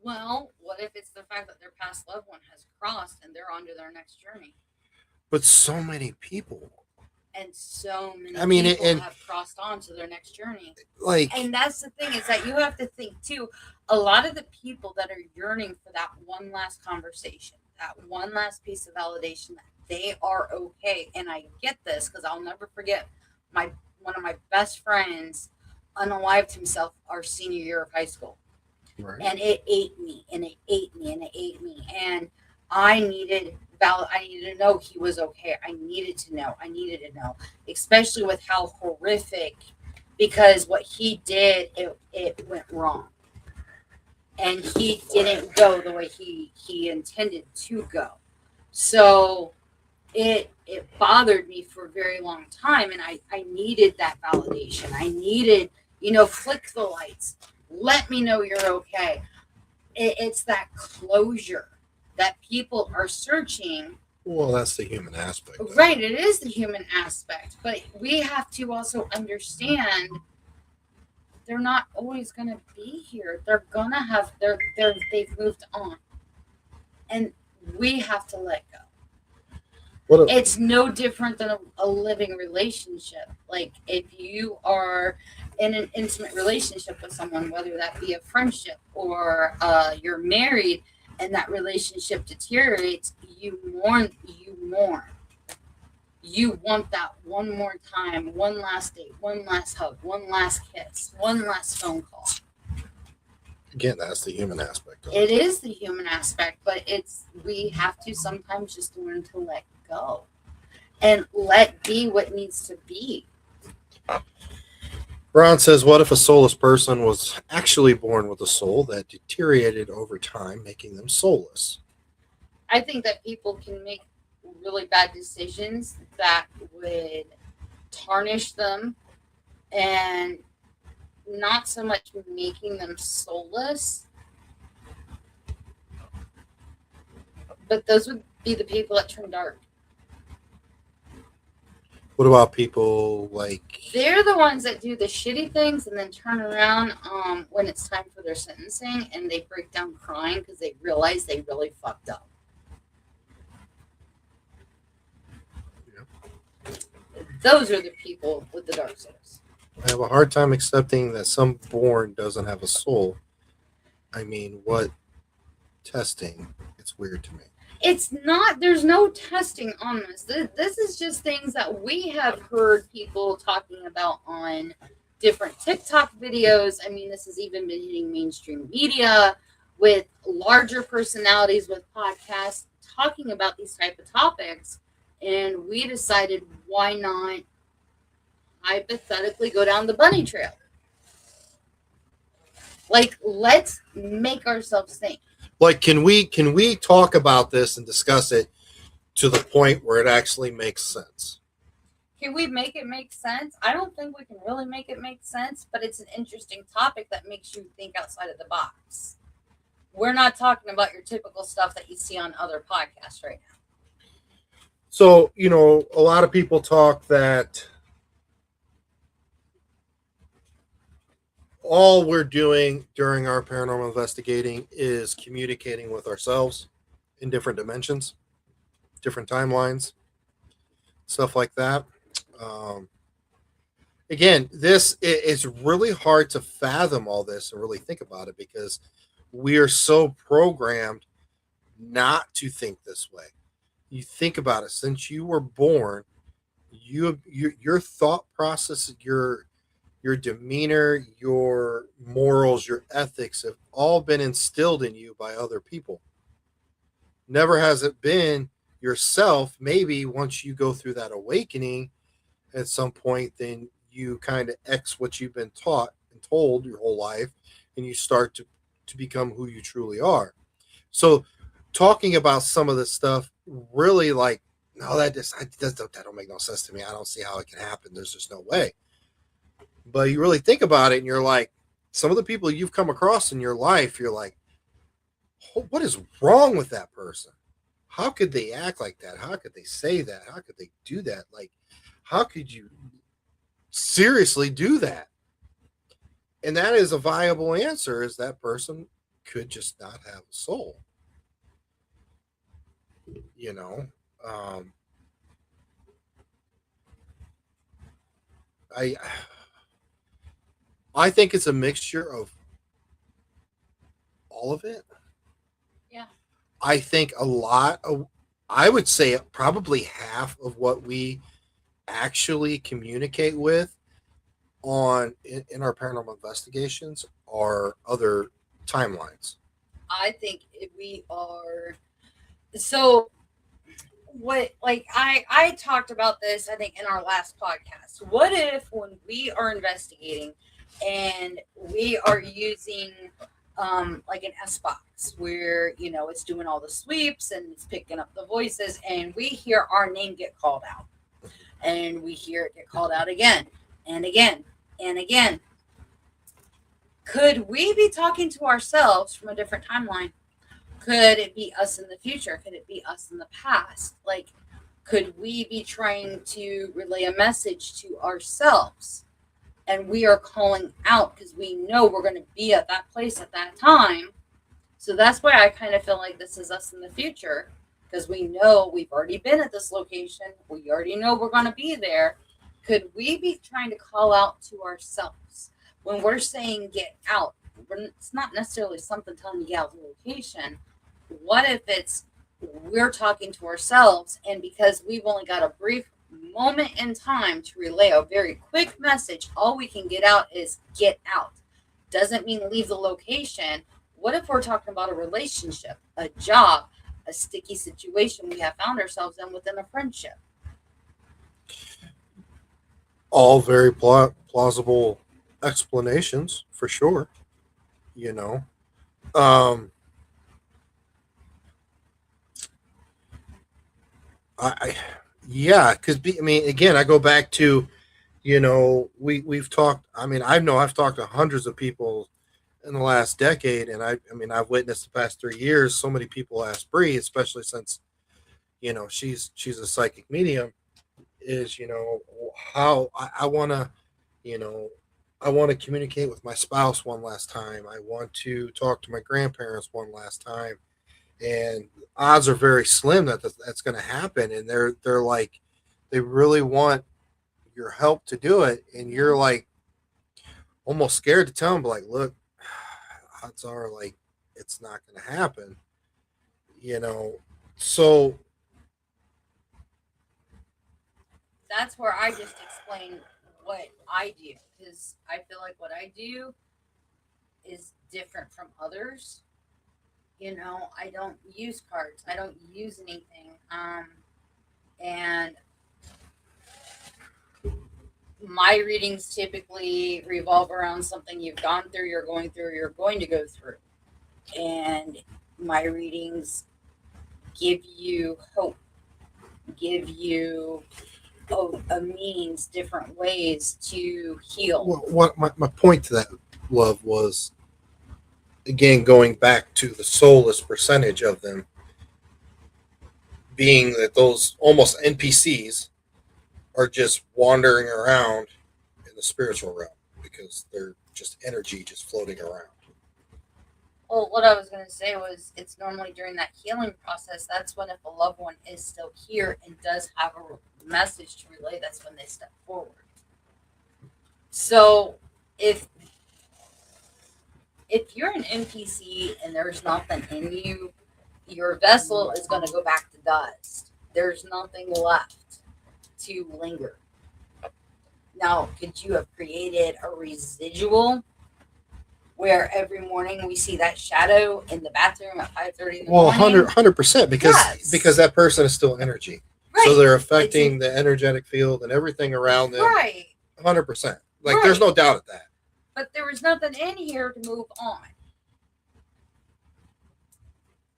Well, what if it's the fact that their past loved one has crossed and they're on to their next journey? But so many people. And so many people have crossed on to their next journey. And that's the thing, is that you have to think too, a lot of the people that are yearning for that one last conversation, that one last piece of validation that they are okay. And I get this because I'll never forget one of my best friends unalived himself our senior year of high school. Right. And it ate me and it ate me and it ate me. And I needed to know he was okay. I needed to know, especially with how horrific, because what he did, it went wrong. And he didn't go the way he intended to go. So it bothered me for a very long time. And I needed that validation. I needed, flick the lights. Let me know you're okay. It's that closure that people are searching. Well, that's the human aspect. Right, it is the human aspect. But we have to also understand they're not always going to be here. They're going to have, they've moved on. And we have to let go. It's no different than a living relationship. Like if you are in an intimate relationship with someone, whether that be a friendship or you're married and that relationship deteriorates, you mourn. You want that one more time, one last date, one last hug, one last kiss, one last phone call. Again, that's the human aspect of it. It is the human aspect, but we have to sometimes just learn to let go and let be what needs to be. Ron says, what if a soulless person was actually born with a soul that deteriorated over time, making them soulless? I think that people can make really bad decisions that would tarnish them, and not so much making them soulless, but those would be the people that turn dark. What about people like... They're the ones that do the shitty things and then turn around when it's time for their sentencing and they break down crying because they realize they really fucked up. Yeah. Those are the people with the dark souls. I have a hard time accepting that some born doesn't have a soul. I mean, what testing? It's weird to me. It's not, there's no testing on this. This is just things that we have heard people talking about on different TikTok videos. I mean, this has even been hitting mainstream media with larger personalities with podcasts talking about these type of topics. And we decided, why not hypothetically go down the bunny trail? Like, let's make ourselves think. Like, can we talk about this and discuss it to the point where it actually makes sense? Can we make it make sense? I don't think we can really make it make sense, but it's an interesting topic that makes you think outside of the box. We're not talking about your typical stuff that you see on other podcasts right now. So, a lot of people talk that all we're doing during our paranormal investigating is communicating with ourselves in different dimensions, different timelines, stuff like that. Um, Again, it's really hard to fathom all this and really think about it because we are so programmed not to think this way. You think about it since you were born, your thought process, your demeanor, your morals, your ethics have all been instilled in you by other people. Never has it been yourself. Maybe once you go through that awakening at some point, then you kind of X what you've been taught and told your whole life, and you start to become who you truly are. So, talking about some of this stuff really like, no, that don't make no sense to me. I don't see how it can happen. There's just no way. But you really think about it, and you're like, some of the people you've come across in your life, you're like, what is wrong with that person? How could they act like that? How could they say that? How could they do that? Like, how could you seriously do that? And that is a viable answer, is that person could just not have a soul. You know, um, I I think it's a mixture of all of it. Yeah. I think a lot of, I would say probably half of what we actually communicate with in our paranormal investigations are other timelines. I think if we are so what, like, I talked about this, I think, in our last podcast. What if when we are investigating and we are using like an S box where it's doing all the sweeps and it's picking up the voices, and we hear our name get called out, and we hear it get called out again and again and again? Could we be talking to ourselves from a different timeline? Could it be us in the future? Could it be us in the past? Like, could we be trying to relay a message to ourselves, and we are calling out because we know we're going to be at that place at that time? So that's why I kind of feel like this is us in the future, because we know we've already been at this location. We already know we're going to be there. Could we be trying to call out to ourselves when we're saying get out? It's not necessarily something telling you to get out of the location. What if it's we're talking to ourselves, and because we've only got a brief moment in time to relay a very quick message, all we can get out is get out? Doesn't mean leave the location. What if we're talking about a relationship, a job, a sticky situation we have found ourselves in within a friendship? All very plausible explanations for sure. You know, um, I yeah, because I mean, again, I go back to, we've talked. I mean, I know I've talked to hundreds of people in the last decade, and I mean, I've witnessed the past 3 years. So many people ask Brie, especially since she's a psychic medium, is how I want to, you know, I want to communicate with my spouse one last time. I want to talk to my grandparents one last time, and odds are very slim that that's going to happen. And they're like, they really want your help to do it, and you're like, almost scared to tell them, like, look, odds are like it's not going to happen, you know. So That's where I just explain what I do, because I feel like what I do is different from others. You know, I don't use cards. I don't use anything. And my readings typically revolve around something you've gone through, you're going through, you're going to go through. And my readings give you hope, give you a means, different ways to heal. what my point to that, love, was again going back to the soulless percentage of them being that those almost NPCs are just wandering around in the spiritual realm because they're just energy just floating around. Well, what I was going to say was it's normally during that healing process. That's when, if a loved one is still here and does have a message to relay, that's when they step forward. So if you're an NPC and there's nothing in you, your vessel is going to go back to dust. There's nothing left to linger. Now, could you have created a residual where every morning we see that shadow in the bathroom at 5:30 in the Well, morning? 100% because Yes. that person is still energy. Right. So they're affecting the energetic field and everything around them. Right. 100%. Like Right. there's no doubt at that. But there was nothing in here to move on.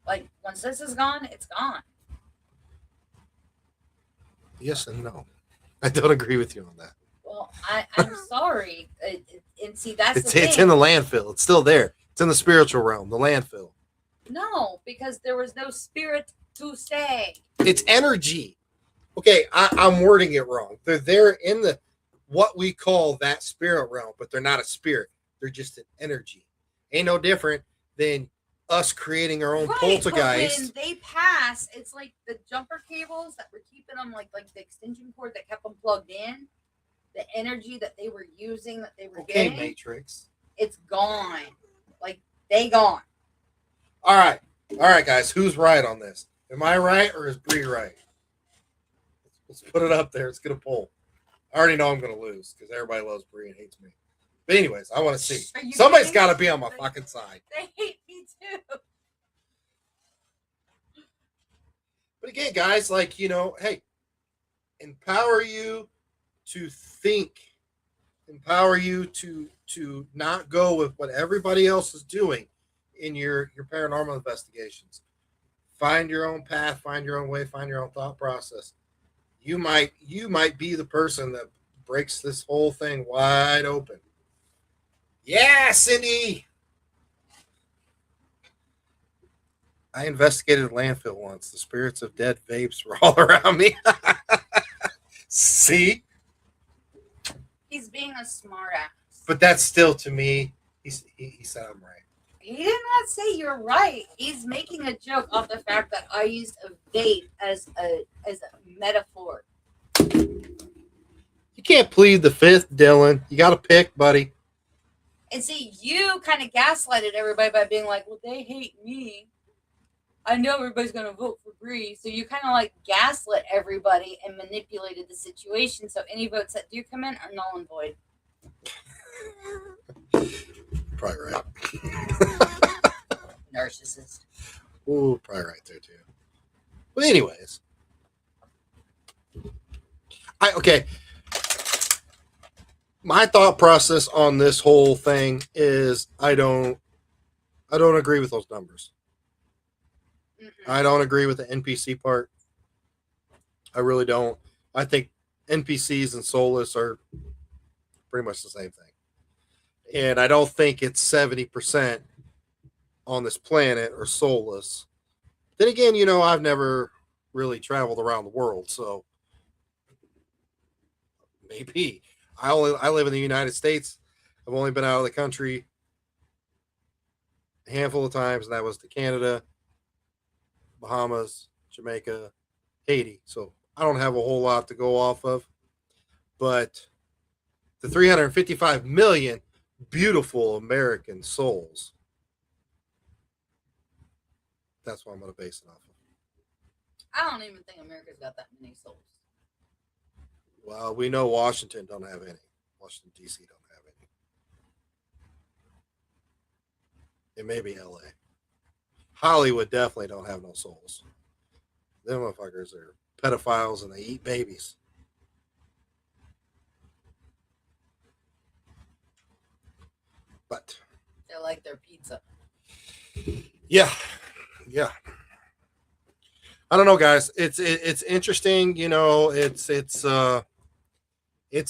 Like, once this is gone, it's gone. Yes and no. I don't agree with you on that. Well, I'm sorry. And see, that's It's the thing. it's in the landfill. It's still there. It's in the spiritual realm, the landfill. No, because there was no spirit to say. It's energy. Okay, I'm wording it wrong. They're there in the what we call that spirit realm, but they're not a spirit. They're just an energy. Ain't no different than us creating our own poltergeist. But when they pass, it's like the jumper cables that were keeping them, like the extension cord that kept them plugged in. The energy that they were using, that they were getting, Matrix. it's gone. Like, they gone. All right, guys. Who's right on this? Am I right or is Brie right? Let's put it up there. Let's get a poll. I already know I'm going to lose because everybody loves Brie and hates me. But anyways, I want to see. Somebody's got to be on my fucking side. They hate me too. But again, guys, like, you know, hey, empower you to think, empower you to not go with what everybody else is doing in your paranormal investigations. Find your own path, find your own way, find your own thought process. You might be the person that breaks this whole thing wide open. Yeah, Cindy. I investigated a landfill once. The spirits of dead vapes were all around me. See? He's being a smartass. But that's still, to me, he said I'm right. He did not say you're right. He's making a joke off the fact that I used a vape as a metaphor. You can't plead the fifth, Dylan. You got to pick, buddy. And see, you kind of gaslighted everybody by being like, well, they hate me. I know everybody's going to vote for Brie. So you kind of like gaslit everybody and manipulated the situation. So any votes that do come in are null and void. Probably right. Narcissist. Ooh, probably right there too. But anyways, okay. My thought process on this whole thing is I don't agree with those numbers. I don't agree with the NPC part. I really don't. I think NPCs and soulless are pretty much the same thing. And I don't think it's 70% on this planet are soulless. Then again, you know, I've never really traveled around the world, so maybe. I live in the United States. I've only been out of the country a handful of times, and that was to Canada, Bahamas, Jamaica, Haiti. So I don't have a whole lot to go off of. But the 355 million beautiful American souls. That's what I'm going to base it off of. I don't even think America's got that many souls. Well, we know Washington don't have any. Washington, D.C. don't have any. It may be L.A. Hollywood definitely don't have no souls. Them motherfuckers are pedophiles and they eat babies. But They like their pizza. yeah, I don't know, guys. It's interesting. It's a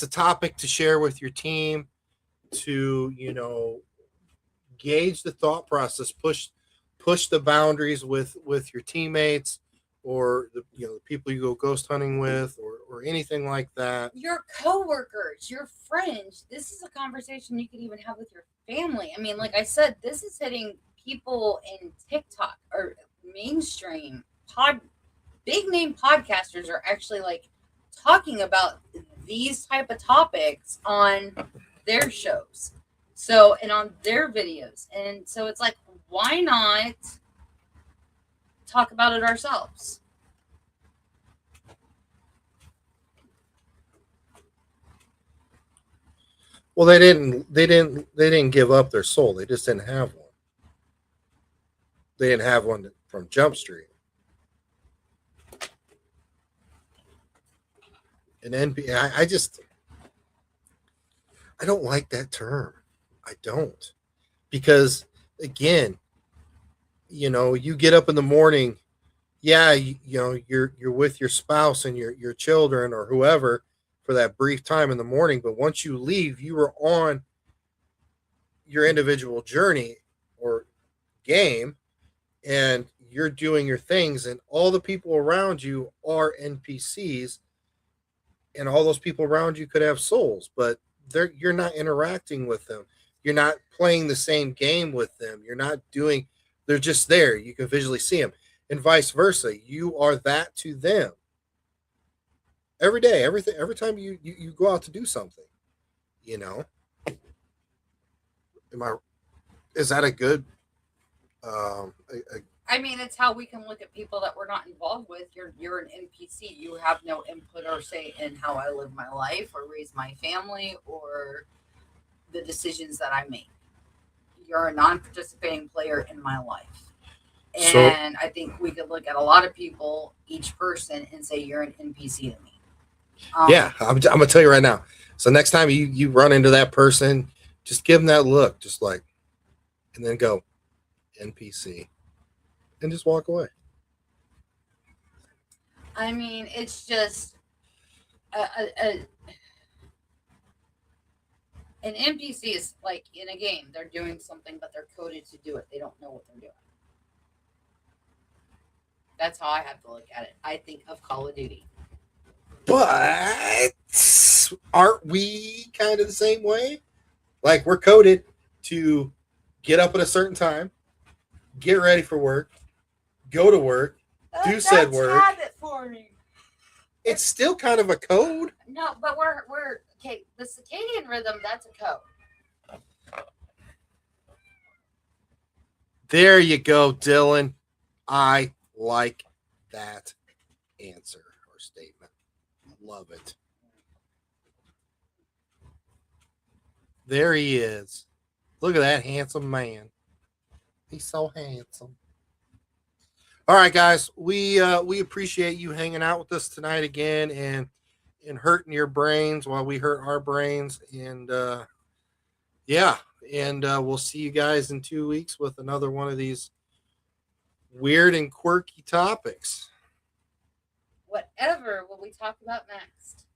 topic to share with your team to gauge the thought process, push the boundaries with your teammates or the people you go ghost hunting with or anything like that. Your coworkers, your friends. This is a conversation you could even have with your family. I mean, like I said, this is hitting people in TikTok or mainstream big name podcasters are actually like talking about these type of topics on their shows. So, and on their videos. And so it's like, why not talk about it ourselves? Well, they didn't give up their soul. They just didn't have one. They didn't have one from Jump Street. And NP, I don't like that term. I don't. Because again, you get up in the morning, yeah, you're with your spouse and your children or whoever for that brief time in the morning, but once you leave, you are on your individual journey or game and you're doing your things and all the people around you are NPCs and all those people around you could have souls, but you're not interacting with them. You're not playing the same game with them. They're just there. You can visually see them. And vice versa. You are that to them. Every day, every time you go out to do something, is that a good I mean, it's how we can look at people that we're not involved with. You're an NPC. You have no input or say in how I live my life or raise my family or the decisions that I make. You're a non-participating player in my life. And I think we could look at a lot of people, each person, and say you're an NPC to me. Yeah, I'm gonna tell you right now. So next time you run into that person, just give them that look, just like, and then go NPC, and just walk away. I mean, it's just an NPC is like in a game. They're doing something, but they're coded to do it. They don't know what they're doing. That's how I have to look at it. I think of Call of Duty. But aren't we kind of the same way? Like we're coded to get up at a certain time, get ready for work, go to work, do said work. That's habit forming. It's still kind of a code. No, but we're okay. The circadian rhythm, that's a code. There you go, Dylan. I like that answer or statement. Love it. There he is. Look at that handsome man. He's so handsome. All right, guys. We appreciate you hanging out with us tonight again and hurting your brains while we hurt our brains. And we'll see you guys in 2 weeks with another one of these weird and quirky topics. Whatever will we talk about next?